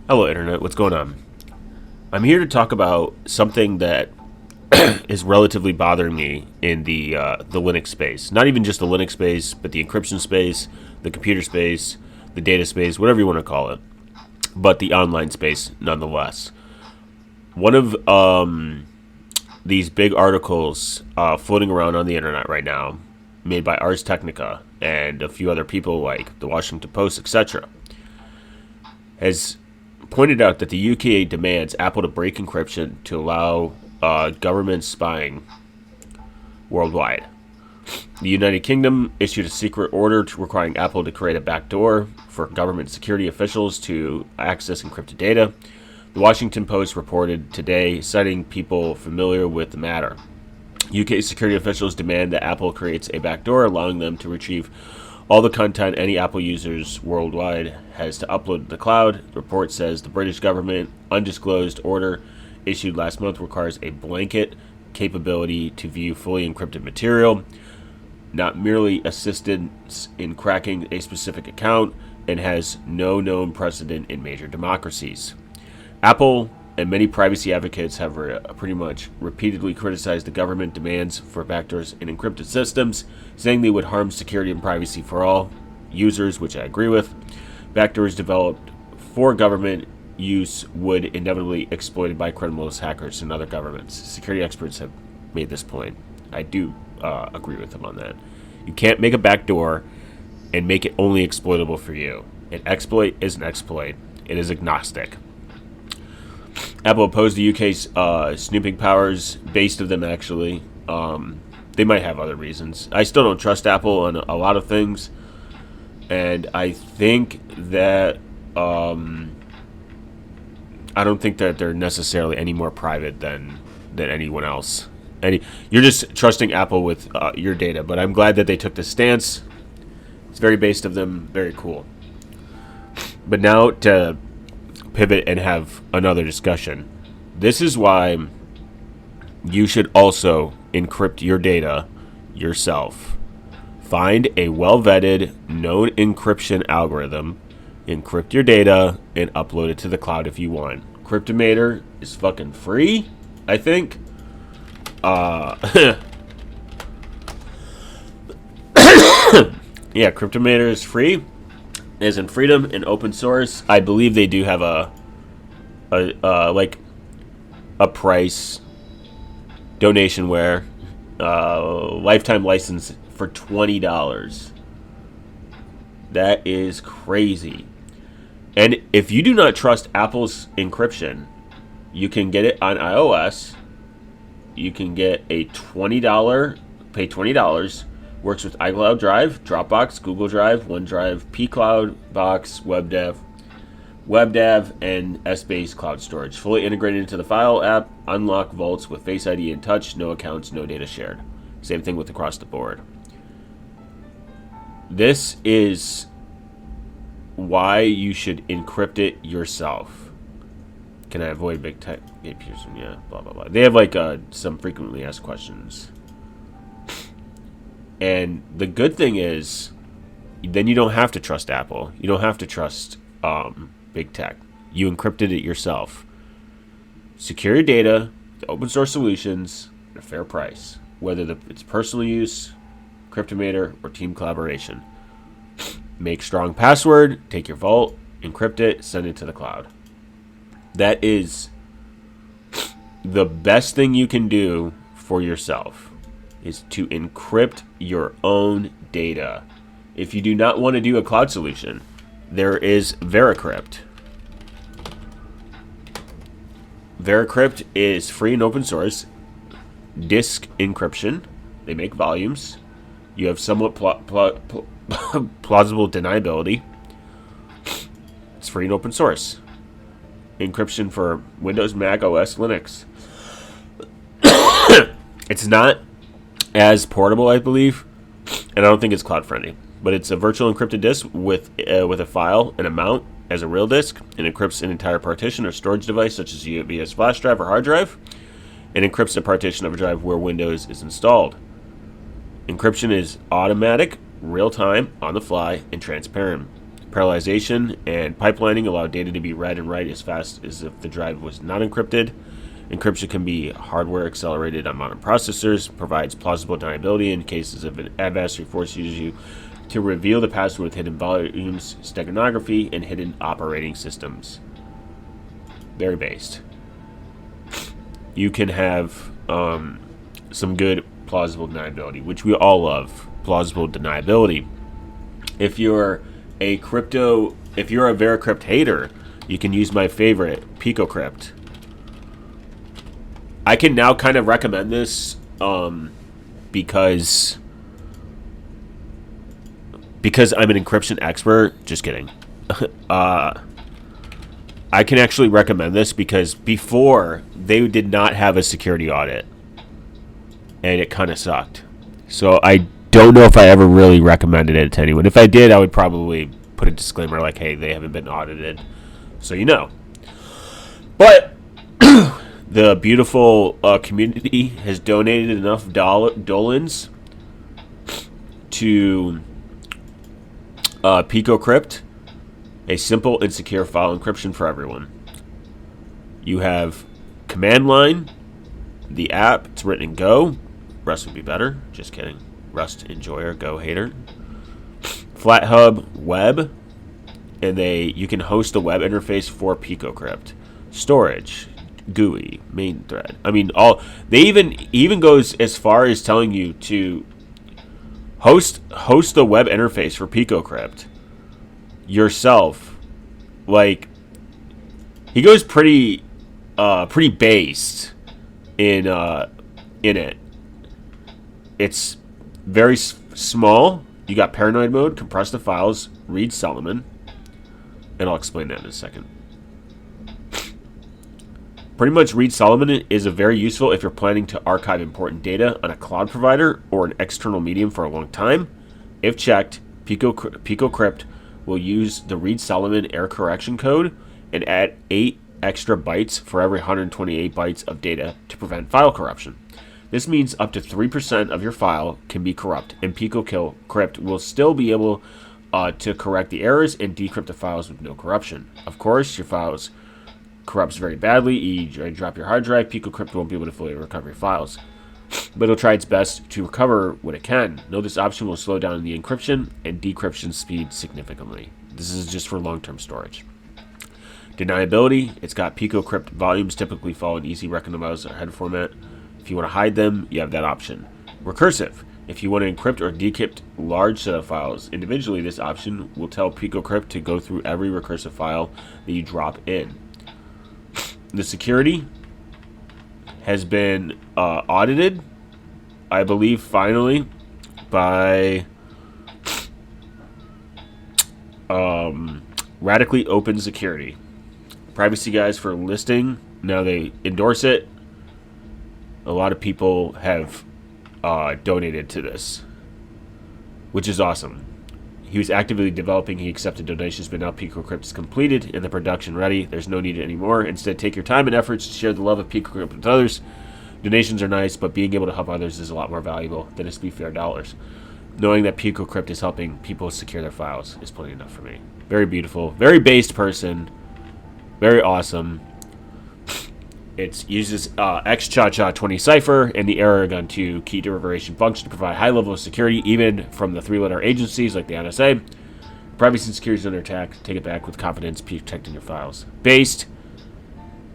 Hello, Internet. What's going on? I'm here to talk about something that is relatively bothering me in the Linux space. Not even just the Linux space, but the encryption space, the computer space, the data space, whatever you want to call it. But the online space, nonetheless. One of these big articles floating around on the internet right now, made by Ars Technica and a few other people like the Washington Post, etc., has pointed out that the UK demands Apple to break encryption to allow government spying worldwide. The United Kingdom issued a secret order requiring Apple to create a backdoor for government security officials to access encrypted data. The Washington Post reported today, citing people familiar with the matter. UK security officials demand that Apple creates a backdoor, allowing them to retrieve all the content any Apple users worldwide has to upload to the cloud. The report says the British government undisclosed order issued last month requires a blanket capability to view fully encrypted material, not merely assistance in cracking a specific account, and has no known precedent in major democracies. Apple and many privacy advocates have pretty much repeatedly criticized the government demands for backdoors in encrypted systems, saying they would harm security and privacy for all users, which I agree with. Backdoors developed for government use would inevitably be exploited by criminals, hackers, and other governments. Security experts have made this point. I do agree with them on that. You can't make a backdoor and make it only exploitable for you. An exploit is an exploit. It is agnostic. Apple opposed the UK's snooping powers, based of them actually. They might have other reasons. I still don't trust Apple on a lot of things, and I think that I don't think that they're necessarily any more private than anyone else. You're just trusting Apple with your data, but I'm glad that they took this stance. It's very based of them, very cool. But now to pivot and have another discussion. This is why you should also encrypt your data yourself. Find a well-vetted, known encryption algorithm, encrypt your data, and upload it to the cloud if you want. Cryptomator is fucking free, I think. Yeah, Cryptomator is free. Is in freedom and open source. I believe they do have a price donation where lifetime license for $20. That is crazy. And if you do not trust Apple's encryption, you can get it on iOS. You can get a pay $20. Works with iCloud Drive, Dropbox, Google Drive, OneDrive, pCloud, Box, WebDAV, and S-Base cloud storage. Fully integrated into the File app, unlock vaults with Face ID and Touch, no accounts, no data shared. Same thing with across the board. This is why you should encrypt it yourself. Can I avoid big tech? Pearson, yeah, blah, blah, blah. They have some frequently asked questions. And the good thing is, then you don't have to trust Apple. You don't have to trust big tech. You encrypted it yourself. Secure your data, open source solutions, at a fair price. Whether it's personal use, Cryptomator, or team collaboration. Make strong password, take your vault, encrypt it, send it to the cloud. That is the best thing you can do for yourself. Is to encrypt your own data. If you do not want to do a cloud solution, there is Veracrypt. Veracrypt is free and open source. Disk encryption. They make volumes. You have somewhat plausible deniability. It's free and open source. Encryption for Windows, Mac OS, Linux. It's not as portable, I believe, and I don't think it's cloud friendly. But it's a virtual encrypted disk with a file and a mount as a real disk, and encrypts an entire partition or storage device such as USB flash drive or hard drive, and encrypts a partition of a drive where Windows is installed. Encryption is automatic, real time, on the fly, and transparent. parallelization and pipelining allow data to be read and write as fast as if the drive was not encrypted. Encryption can be hardware accelerated on modern processors, provides plausible deniability in cases of an adversary forces you to reveal the password with hidden volumes, steganography, and hidden operating systems. Very based. You can have some good plausible deniability, which we all love. Plausible deniability. If you're a Veracrypt hater, you can use my favorite, PicoCrypt. I can now kind of recommend this because I'm an encryption expert. Just kidding. I can actually recommend this because before they did not have a security audit, and it kind of sucked. So I don't know if I ever really recommended it to anyone. If I did, I would probably put a disclaimer like, "Hey, they haven't been audited," so you know. But the beautiful community has donated enough dolins to PicoCrypt, a simple and secure file encryption for everyone. You have command line, the app. It's written in Go. Rust would be better. Just kidding. Rust enjoyer, Go hater. FlatHub web, and you can host a web interface for PicoCrypt. Storage, GUI, main thread. I mean, they even goes as far as telling you to host the web interface for PicoCrypt yourself. Like, he goes pretty based in it. It's very small. You got paranoid mode, compress the files, read Solomon, and I'll explain that in a second. Pretty much, Read Solomon is very useful if you're planning to archive important data on a cloud provider or an external medium for a long time. If checked, PicoCrypt will use the Read Solomon error correction code and add 8 extra bytes for every 128 bytes of data to prevent file corruption. This means up to 3% of your file can be corrupt, and PicoCrypt will still be able to correct the errors and decrypt the files with no corruption. Of course, your files corrupts very badly, you drop your hard drive, PicoCrypt won't be able to fully recover your files. But it'll try its best to recover what it can. Note this option will slow down the encryption and decryption speed significantly. This is just for long-term storage. Deniability, it's got PicoCrypt volumes typically follow an easy recognizable header format. If you want to hide them, you have that option. Recursive, if you want to encrypt or decrypt large set of files individually, this option will tell PicoCrypt to go through every recursive file that you drop in. The security has been audited, I believe, finally, by Radically Open Security. Privacy guys for listing, now they endorse it. A lot of people have donated to this, which is awesome. He was actively developing, he accepted donations, but now PicoCrypt is completed and the production ready. There's no need anymore. Instead, take your time and efforts to share the love of PicoCrypt with others. Donations are nice, but being able to help others is a lot more valuable than its fair dollars. Knowing that PicoCrypt is helping people secure their files is plenty enough for me. Very beautiful, very based person, very awesome. It uses XChaCha20 cipher and the error gun 2 key derivation function to provide high level of security, even from the 3-letter agencies like the NSA. Privacy and security is under attack. Take it back with confidence, protecting your files. Based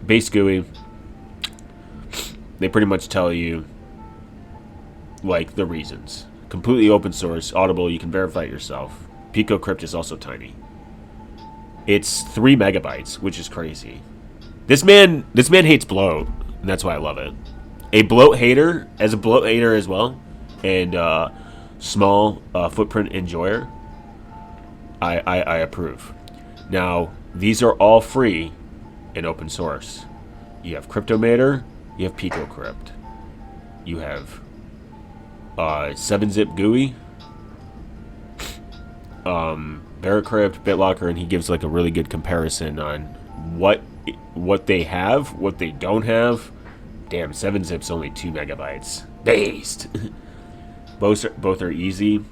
GUI. They pretty much tell you, like, the reasons. Completely open source, audible. You can verify it yourself. PicoCrypt is also tiny. It's 3 megabytes, which is crazy. This man hates bloat, and that's why I love it. A bloat hater as well, and small footprint enjoyer, I approve. Now, these are all free and open source. You have Cryptomator, you have PicoCrypt, you have 7-zip GUI, Veracrypt, BitLocker, and he gives like a really good comparison on what they have, what they don't have. Damn, 7-zip's only 2 megabytes. Based. Both are easy.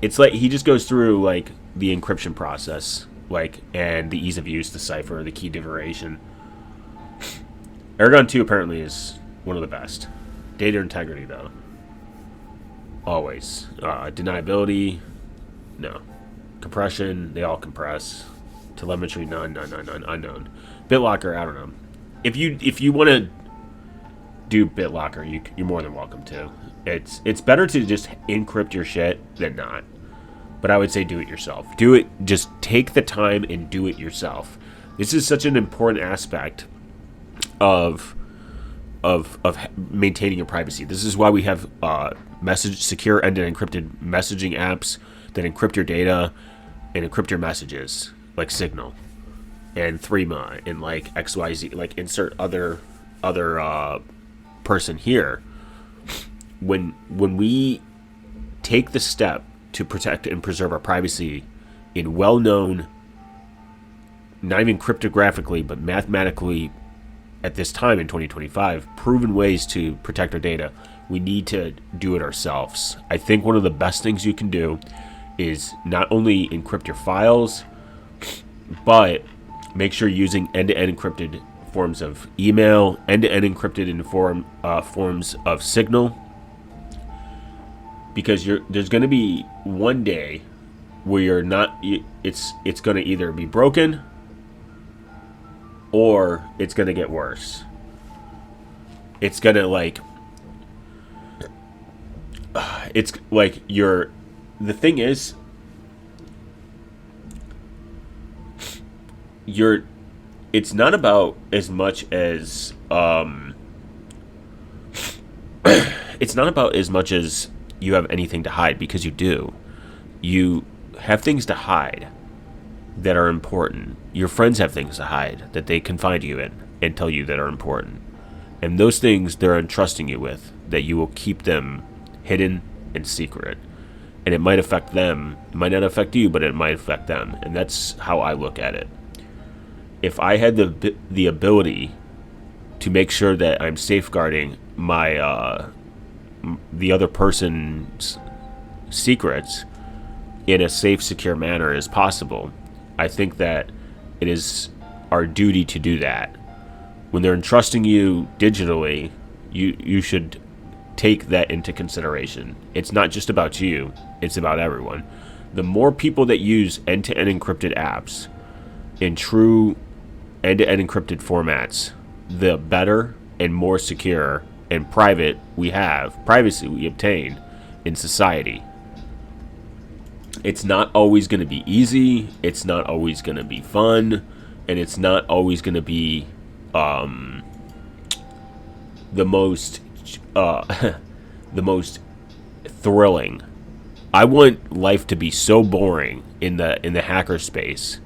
It's like he just goes through like the encryption process, like, and the ease of use, the cipher, the key differentiation. Aragon 2 apparently is one of the best. Data integrity, though. Always. Deniability, no. Compression, they all compress. Telemetry, none, unknown. BitLocker, I don't know. If you want to do BitLocker, you're more than welcome to. It's better to just encrypt your shit than not. But I would say do it yourself. Do it. Just take the time and do it yourself. This is such an important aspect of maintaining your privacy. This is why we have secure end-to-end encrypted messaging apps that encrypt your data and encrypt your messages, like Signal and Threema and like XYZ, like insert other person here. When we take the step to protect and preserve our privacy in well-known, not even cryptographically, but mathematically at this time in 2025, proven ways to protect our data, we need to do it ourselves. I think one of the best things you can do is not only encrypt your files, but make sure you're using end-to-end encrypted forms of email, end-to-end encrypted in forms of Signal, because there's going to be one day where you're not. It's going to either be broken or it's going to get worse. It's going to it's like the thing is, it's not about as much as it's not about as much as you have anything to hide, because you do. You have things to hide that are important. Your friends have things to hide that they confide you in and tell you that are important. And those things they're entrusting you with, that you will keep them hidden and secret. And it might affect them. It might not affect you, but it might affect them. And that's how I look at it. If I had the ability to make sure that I'm safeguarding my the other person's secrets in a safe, secure manner as possible, I think that it is our duty to do that. When they're entrusting you digitally, you should take that into consideration. It's not just about you, it's about everyone. The more people that use end-to-end encrypted apps in true end-to-end encrypted formats, the better and more secure and privacy we obtain in society. It's not always going to be easy, it's not always going to be fun, and it's not always going to be the most the most thrilling. I want life to be so boring in the hacker space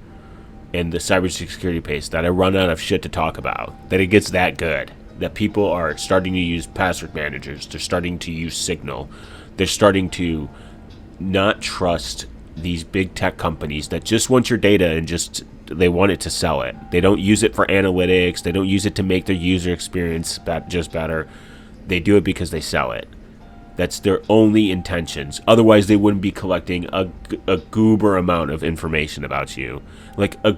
and the cybersecurity space that I run out of shit to talk about, that it gets that good, that people are starting to use password managers, they're starting to use Signal, they're starting to not trust these big tech companies that just want your data and they want it to sell it. They don't use it for analytics, they don't use it to make their user experience just better. They do it because they sell it. That's their only intentions. Otherwise, they wouldn't be collecting a goober amount of information about you. Like a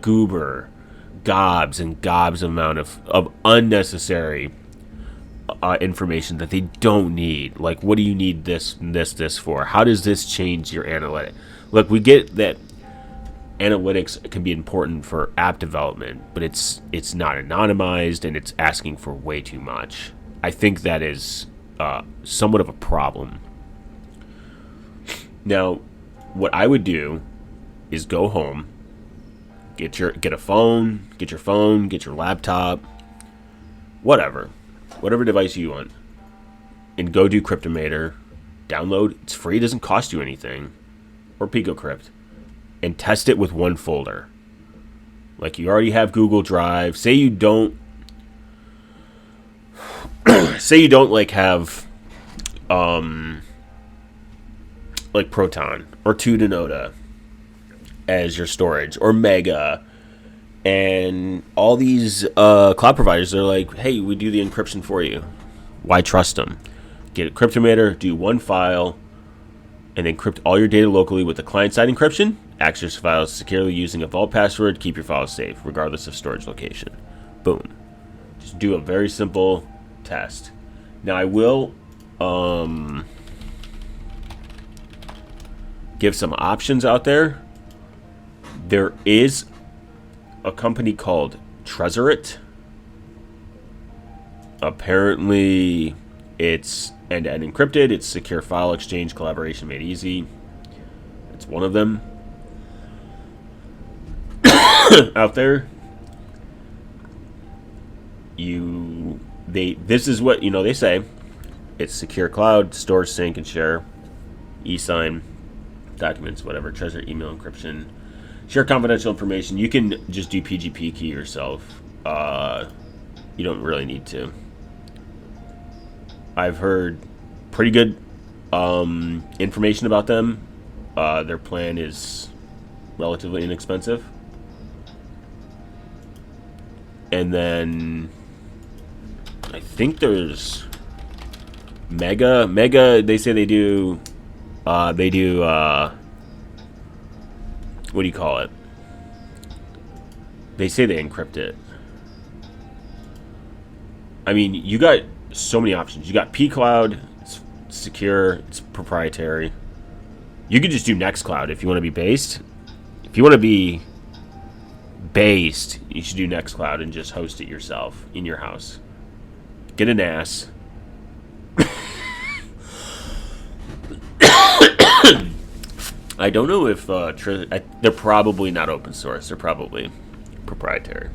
gobs and gobs amount of unnecessary information that they don't need. Like, what do you need this for? How does this change your analytics? Look, we get that analytics can be important for app development, but it's not anonymized and it's asking for way too much. I think that is somewhat of a problem. Now, what I would do is go home, get your phone, get your laptop, whatever device you want, and go do Cryptomator, download. It's free, it doesn't cost you anything, or PicoCrypt, and test it with one folder. Like, you already have Google Drive. Say you don't like have like Proton or Tutanota as your storage, or Mega, and all these cloud providers are like, hey, we do the encryption for you. Why trust them? Get a Cryptomator, do one file, and encrypt all your data locally with the client-side encryption, Access files securely using a vault password. Keep your files safe, regardless of storage location. Boom. Just do a very simple test. Now I will give some options out there. There is a company called Trezorit. Apparently, it's end-to-end encrypted. It's secure file exchange, collaboration made easy. It's one of them out there. This is what they say. It's secure cloud, store, sync, and share, e-sign, documents, whatever, treasure, email encryption, share confidential information. You can just do PGP key yourself. You don't really need to. I've heard pretty good information about them. Their plan is relatively inexpensive. And then I think there's Mega. They say they do what do you call it? They say they encrypt it. I mean, you got so many options. You got pCloud, it's secure, it's proprietary. You could just do Nextcloud if you want to be based. If you want to be based, you should do Nextcloud and just host it yourself in your house. Get an NAS. I don't know if they're probably not open source. They're probably proprietary.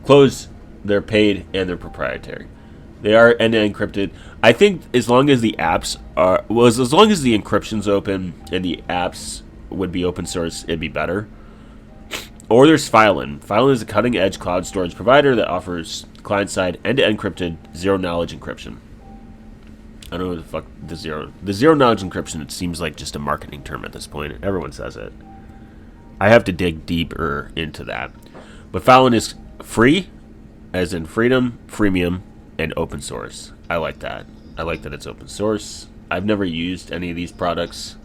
Close, they're paid, and they're proprietary. They are end-to-end encrypted. I think as long as the apps are, as long as the encryption's open and the apps would be open source, it'd be better. Or there's Filin. Filin is a cutting-edge cloud storage provider that offers client-side end-to-end encrypted zero-knowledge encryption. I don't know what the fuck the zero-knowledge encryption. It seems like just a marketing term at this point. Everyone says it. I have to dig deeper into that. But Filin is free, as in freedom, freemium, and open source. I like that. I like that it's open source. I've never used any of these products.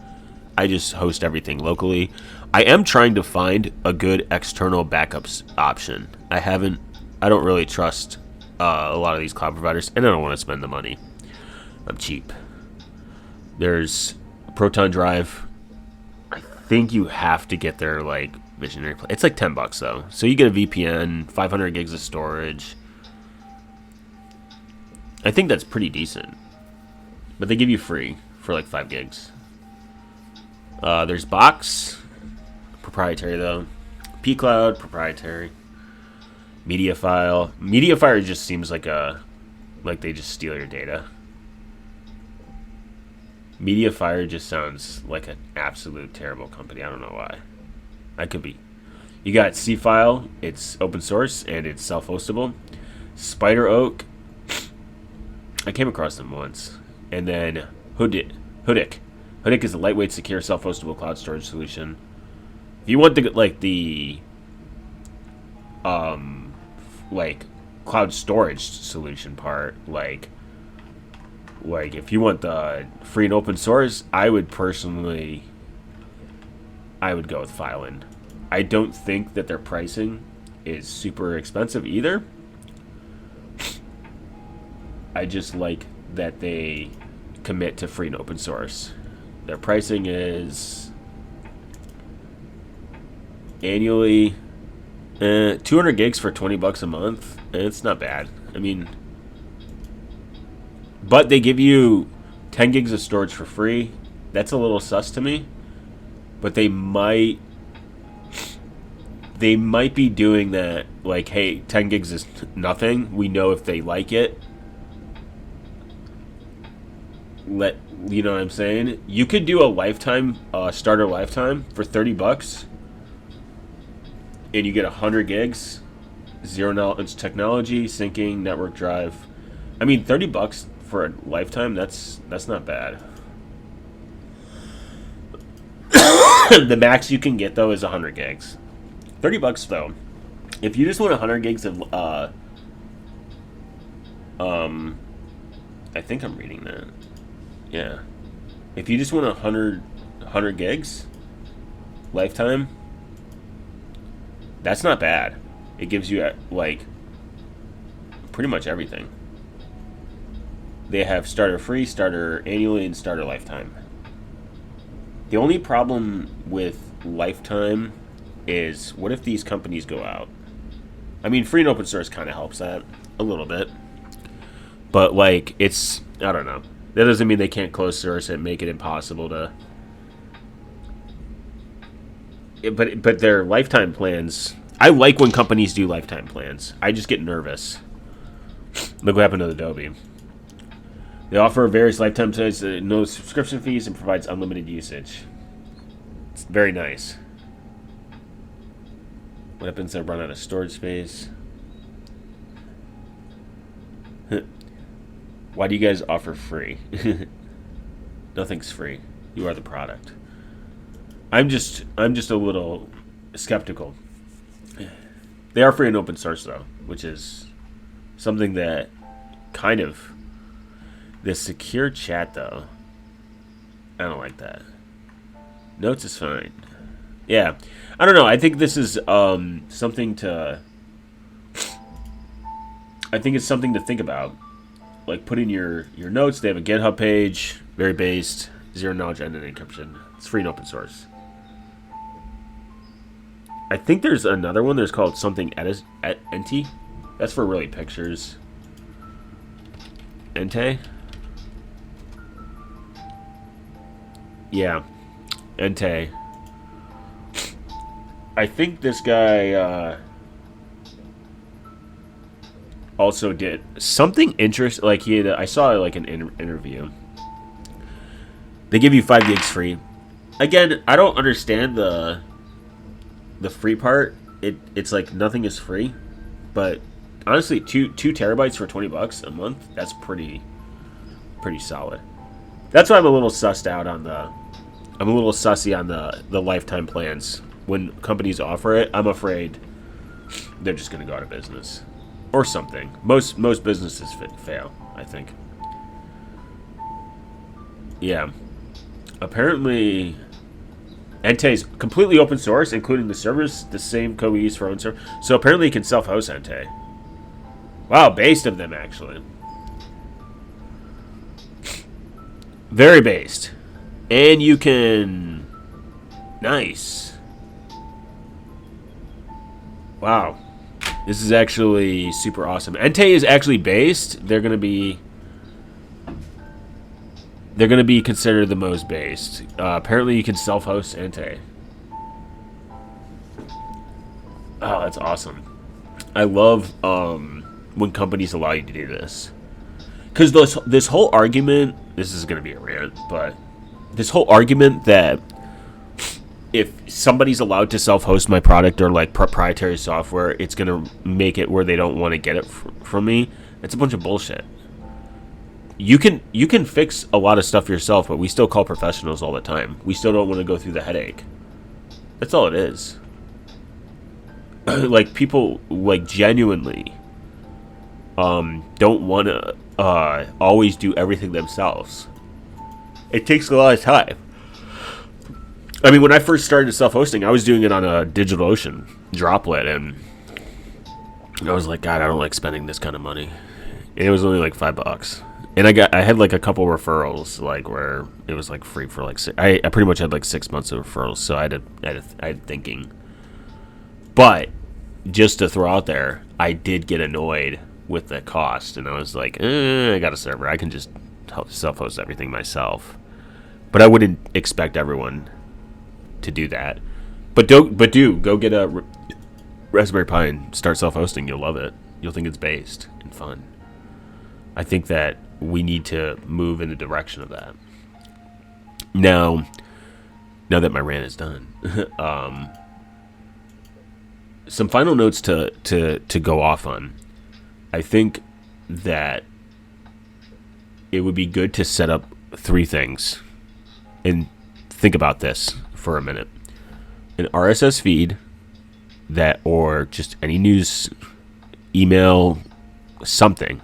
I just host everything locally. I am trying to find a good external backups option. I don't really trust a lot of these cloud providers, and I don't want to spend the money. I'm cheap. There's Proton Drive. I think you have to get their visionary plan. It's like $10 though. So you get a VPN, 500 gigs of storage. I think that's pretty decent. But they give you free for 5 gigs. There's Box, proprietary though. pCloud, proprietary. Mediafire just seems like they just steal your data. Mediafire just sounds like an absolute terrible company. I don't know why. I could be. You got C-File. It's open source and it's self-hostable. Spider Oak. I came across them once. And then Hoodic. Hoodic is a lightweight, secure, self-hostable cloud storage solution. If you want the cloud storage solution part, if you want the free and open source, I would go with Filin. I don't think that their pricing is super expensive either. I just like that they commit to free and open source. Their pricing is annually 200 gigs for $20 a month, and it's not bad. I mean, but they give you 10 gigs of storage for free. That's a little sus to me. But they might be doing that hey, 10 gigs is nothing. We know if they like it. You know what I'm saying? You could do a lifetime starter lifetime for $30, and you get 100 gigs, zero knowledge technology, syncing, network drive. I mean, $30 for a lifetime. That's not bad. The max you can get though is 100 gigs. $30 though. If you just want 100 gigs of I think I'm reading that. Yeah. If you just want 100 gigs, lifetime, that's not bad. It gives you like pretty much everything. They have starter free, starter annually, and starter lifetime. The only problem with lifetime is, what if these companies go out? I mean, free and open source kind of helps that a little bit. But, like, it's, I don't know. That doesn't mean they can't close source it and make it impossible to... But their lifetime plans... I like when companies do lifetime plans. I just get nervous. Look what happened to Adobe. They offer various lifetime plans, no subscription fees, and provides unlimited usage. It's very nice. What happens if I run out of storage space? Why do you guys offer free? Nothing's free. You are the product. I'm just a little skeptical. They are free and open source though, which is something that kind of... The secure chat though, I don't like that. Notes is fine. Yeah, I don't know. I think this is something to... I think it's something to think about. Like, put in your notes. They have a GitHub page, very based, zero knowledge end-to-end encryption. It's free and open source. I think there's another one. There's called something Ente. That's for really pictures. Ente. Yeah, Ente. I think this guy also did something interesting. Like he had, I saw like an interview. They give you 5 gigs free. Again, I don't understand the free part. It's like nothing is free, but honestly, two terabytes for $20 a month. That's pretty solid. That's why I'm a little sussed out on the. I'm a little sussy on the lifetime plans. When companies offer it, I'm afraid they're just going to go out of business or something. Most businesses fail, I think. Yeah. Apparently, Ente is completely open source, including the servers, the same code we use for our own server. So apparently you can self-host Ente. Wow, based of them, actually. Very based. And you can... Nice. Wow. This is actually super awesome. Ente is actually based. They're going to be considered the most based. Apparently you can self-host Ente. Oh, that's awesome. I love when companies allow you to do this. Because this whole argument... This is going to be a rant, but... This whole argument that if somebody's allowed to self-host my product or like proprietary software, it's going to make it where they don't want to get it from me. It's a bunch of bullshit. You can fix a lot of stuff yourself, but we still call professionals all the time. We still don't want to go through the headache. That's all it is. Like, people like genuinely don't want to always do everything themselves. It takes a lot of time. I mean, when I first started self-hosting, I was doing it on a DigitalOcean droplet, and I was like, God, I don't like spending this kind of money. And it was only like $5. And I had like a couple referrals, like where it was like free for like I pretty much had like 6 months of referrals, so I had thinking. But just to throw out there, I did get annoyed with the cost, and I was like, I got a server, I can just self-host everything myself. But I wouldn't expect everyone to do that. But go get a Raspberry Pi and start self-hosting. You'll love it. You'll think it's based and fun. I think that we need to move in the direction of that. Now that my rant is done, some final notes to go off on. I think that it would be good to set up 3 things. And think about this for a minute. An RSS feed that, or just any news, email, something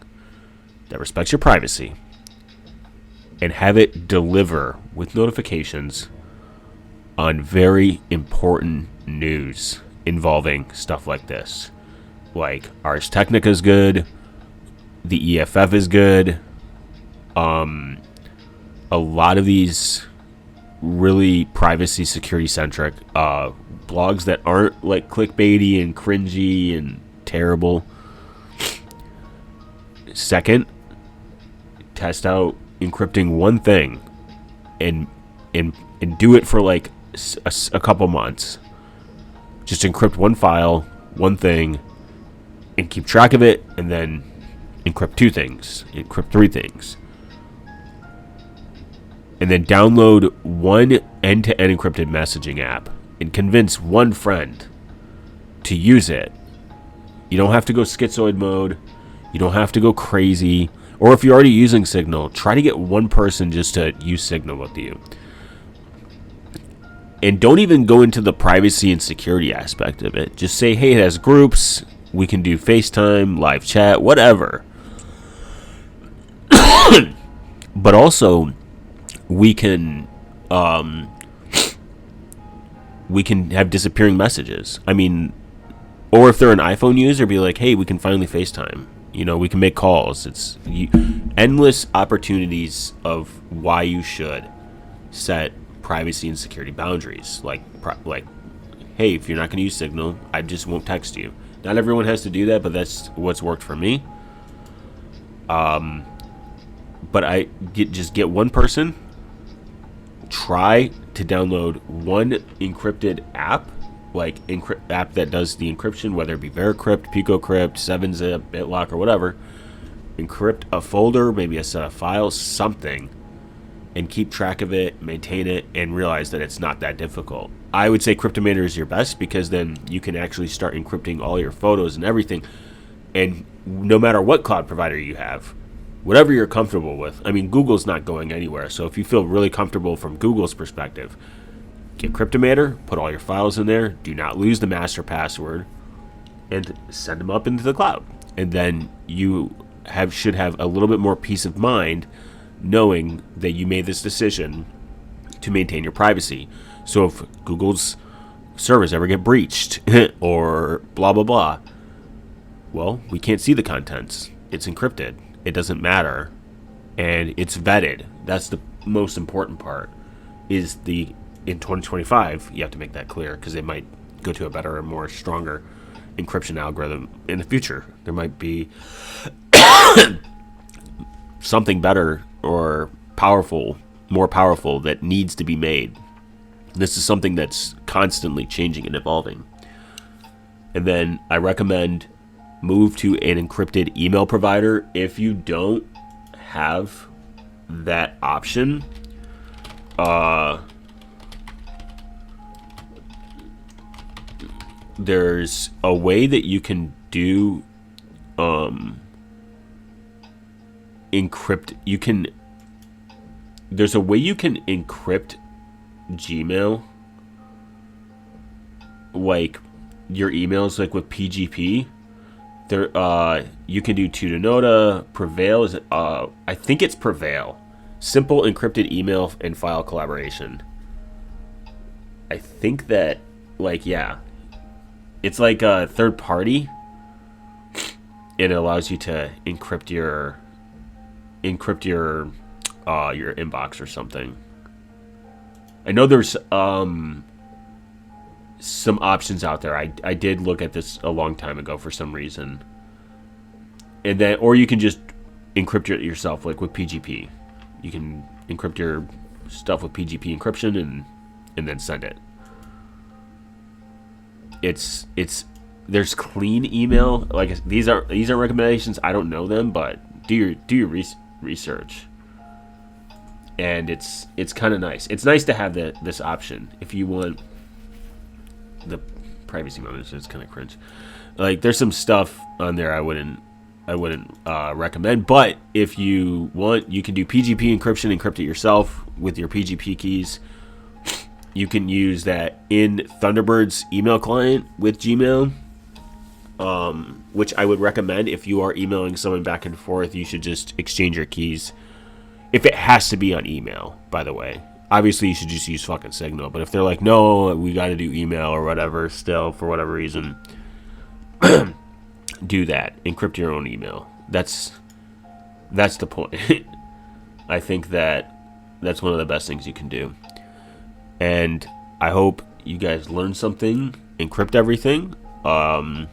that respects your privacy, and have it deliver with notifications on very important news involving stuff like this. Like, Ars Technica is good, the EFF is good. A lot of these really privacy security centric blogs that aren't like clickbaity and cringy and terrible. Second, test out encrypting one thing and do it for like a couple months. Just encrypt one file, one thing, and keep track of it, and then encrypt two things, encrypt three things. And then download one end-to-end encrypted messaging app and convince one friend to use it. You don't have to go schizoid mode. You don't have to go crazy. Or if you're already using Signal, try to get one person just to use Signal with you. And don't even go into the privacy and security aspect of it. Just say, hey, it has groups. We can do FaceTime, live chat, whatever. But also, we can have disappearing messages. I mean, or if they're an iPhone user, be like, hey, we can finally FaceTime. You know, we can make calls. It's endless opportunities of why you should set privacy and security boundaries. Like, hey, if you're not going to use Signal, I just won't text you. Not everyone has to do that, but that's what's worked for me. But just get one person. Try to download one encrypted app, like app that does the encryption, whether it be Veracrypt, PicoCrypt, 7-Zip, BitLock, or whatever. Encrypt a folder, maybe a set of files, something, and keep track of it, maintain it, and realize that it's not that difficult. I would say Cryptomator is your best, because then you can actually start encrypting all your photos and everything. And no matter what cloud provider you have, whatever you're comfortable with. I mean, Google's not going anywhere. So if you feel really comfortable from Google's perspective, get Cryptomator, put all your files in there, do not lose the master password, and send them up into the cloud. And then you should have a little bit more peace of mind knowing that you made this decision to maintain your privacy. So if Google's servers ever get breached or blah, blah, blah, well, we can't see the contents. It's encrypted. It doesn't matter. And it's vetted. That's the most important part. In 2025, you have to make that clear, because they might go to a better and more stronger encryption algorithm in the future. There might be something better or more powerful that needs to be made. This is something that's constantly changing and evolving. And then I recommend move to an encrypted email provider. If you don't have that option, there's a way that you can do there's a way you can encrypt Gmail, like your emails, like with PGP. There, you can do Tutanota. Prevail is, I think it's Prevail. Simple encrypted email and file collaboration. I think that, like, yeah, it's like a third party. It allows you to encrypt your inbox or something. I know there's some options out there. I did look at this a long time ago for some reason. And then, or you can just encrypt it yourself, like with PGP. You can encrypt your stuff with PGP encryption and then send it. There's clean email. Like, these are recommendations. I don't know them, but do your research. And it's kind of nice. It's nice to have this option if you want. The privacy mode is kind of cringe. Like, there's some stuff on there I wouldn't recommend, but if you want, you can do PGP encryption, encrypt it yourself with your PGP keys. You can use that in Thunderbird's email client with Gmail, which I would recommend. If you are emailing someone back and forth, you should just exchange your keys. If it has to be on email, by the way. obviously you should just use fucking Signal. But if they're like, no, we got to do email or whatever, still for whatever reason, do that. Encrypt your own email. That's the point. I think that's one of the best things you can do. And I hope you guys learned something. Encrypt everything. Fuck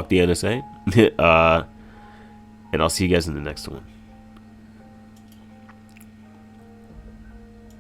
the NSA. And I'll see you guys in the next one.